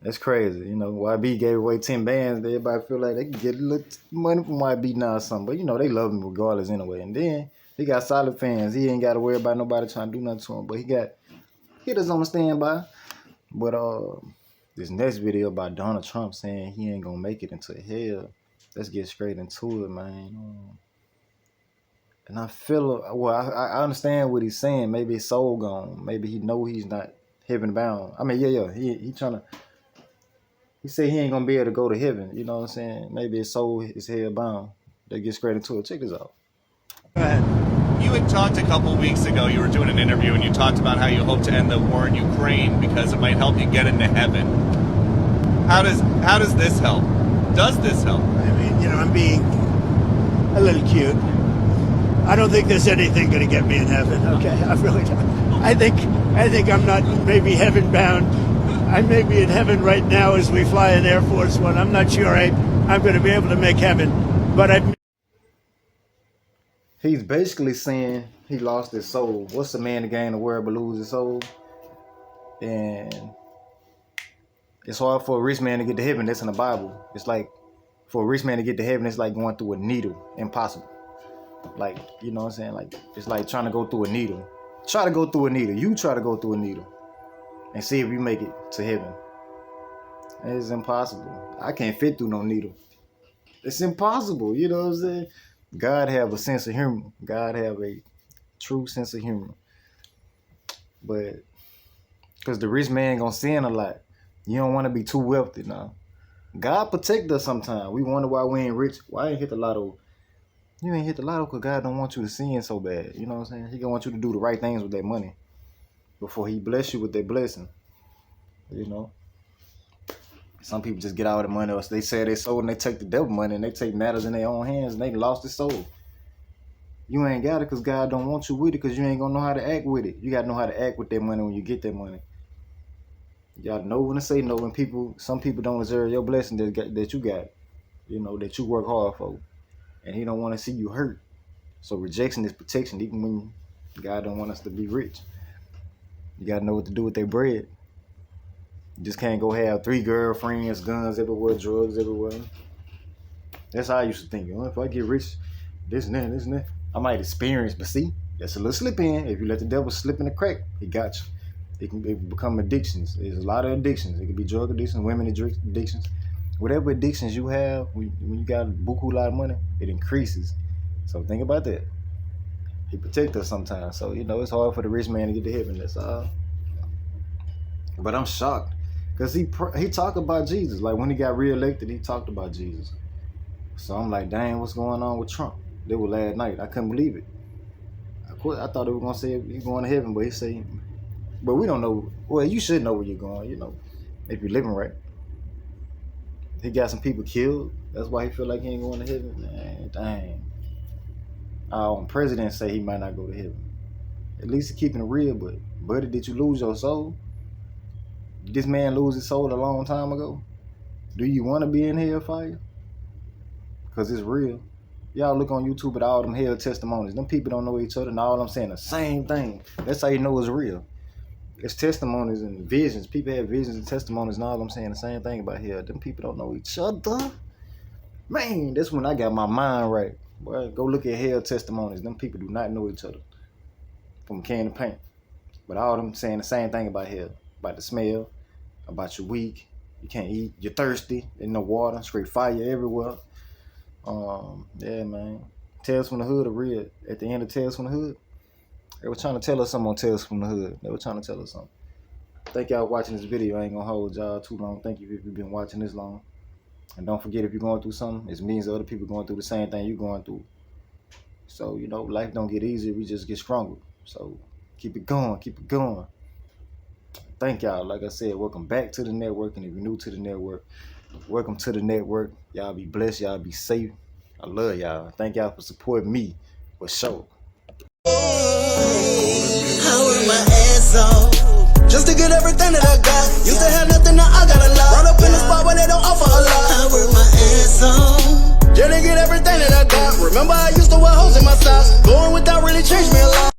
That's crazy. You know, YB gave away 10 bands. Everybody feel like they can get a little money from YB now or something. But, you know, they love him regardless anyway. And then he got solid fans. He ain't got to worry about nobody trying to do nothing to him. But he got hitters on the standby. But this next video about Donald Trump saying he ain't going to make it into hell. Let's get straight into it, man. And I feel, well, I understand what he's saying. Maybe his soul gone. Maybe he know he's not heaven bound. I mean, yeah. He trying to. He said he ain't gonna be able to go to heaven. You know what I'm saying? Maybe his soul is hell bound. They get straight into it. Check this out. Go ahead. You had talked a couple weeks ago. You were doing an interview and you talked about how you hope to end the war in Ukraine because it might help you get into heaven. How does this help? Does this help? I mean, you know, I'm being a little cute. I don't think there's anything going to get me in heaven. Okay, I really don't. I think I'm not maybe heaven bound. I may be in heaven right now as we fly in Air Force One. I'm not sure I'm going to be able to make heaven, but He's basically saying he lost his soul. What's the man to gain the world but lose his soul? And it's hard for a rich man to get to heaven. That's in the Bible. It's like for a rich man to get to heaven, it's like going through a needle. Impossible. Like, you know what I'm saying? Like, it's like trying to go through a needle. Try to go through a needle. You try to go through a needle and see if you make it to heaven. It's impossible. I can't fit through no needle. It's impossible. You know what I'm saying? God have a sense of humor. God have a true sense of humor. But because the rich man gonna sin a lot. You don't want to be too wealthy now. God protect us sometimes. We wonder why we ain't rich. Why I ain't hit the lotto? You ain't hit the lotto because God don't want you to sin so bad. You know what I'm saying? He gonna want you to do the right things with that money before he bless you with that blessing. You know? Some people just get out of the money, or they sell their soul and they take the devil money and they take matters in their own hands and they lost their soul. You ain't got it because God don't want you with it because you ain't gonna know how to act with it. You gotta know how to act with that money when you get that money. You gotta know when to say no. When some people don't deserve your blessing that you got, you know, that you work hard for. And he don't want to see you hurt. So rejection is protection, even when God don't want us to be rich. You gotta know what to do with their bread. You just can't go have 3 girlfriends, guns everywhere, drugs everywhere. That's how I used to think. If I get rich, this and that, I might experience, but see, that's a little slip in. If you let the devil slip in the crack, he got you. It can become addictions. There's a lot of addictions. It could be drug addictions, women addictions. Whatever addictions you have, when you got a buku lot of money, it increases. So think about that. He protects us sometimes. So, you know, it's hard for the rich man to get to heaven. That's all. But I'm shocked. Because he talked about Jesus. Like when he got reelected, he talked about Jesus. So I'm like, dang, what's going on with Trump? They were last night. I couldn't believe it. I thought they were going to say he's going to heaven, but he said, but we don't know. Well, you should know where you're going, you know, if you're living right. He got some people killed. That's why he feel like he ain't going to heaven. Man, dang. Our president say he might not go to heaven. At least he's keeping it real, but buddy, did you lose your soul? Did this man lose his soul a long time ago? Do you want to be in hellfire? Because it's real. Y'all look on YouTube at all them hell testimonies. Them people don't know each other and all I'm saying the same thing. That's how you know it's real. It's testimonies and visions. People have visions and testimonies and all I'm saying the same thing about hell. Them people don't know each other. Man, that's when I got my mind right. Boy, go look at hell testimonies. Them people do not know each other from can of paint. But all them saying the same thing about hell. About the smell, about you're weak, you can't eat, you're thirsty, there's no water, straight fire everywhere. Yeah, man. Tales from the Hood are real. At the end of Tales from the Hood, they were trying to tell us something on Tales from the Hood. They were trying to tell us something. Thank y'all for watching this video. I ain't gonna hold y'all too long. Thank you if you've been watching this long. And don't forget, if you're going through something, it means other people going through the same thing you're going through. So, you know, life don't get easier, we just get stronger. So keep it going, keep it going. Thank y'all. Like I said, welcome back to the network. And if you're new to the network, welcome to the network. Y'all be blessed. Y'all be safe. I love y'all. Thank y'all for supporting me for sure. I work my ass off just to get everything that I got. Used to have nothing, now I got a lot. Brought up in the spot where they don't offer a lot. I work my ass off just to get everything that I got. Remember I used to wear hoes in my socks. Going without really changed me a lot.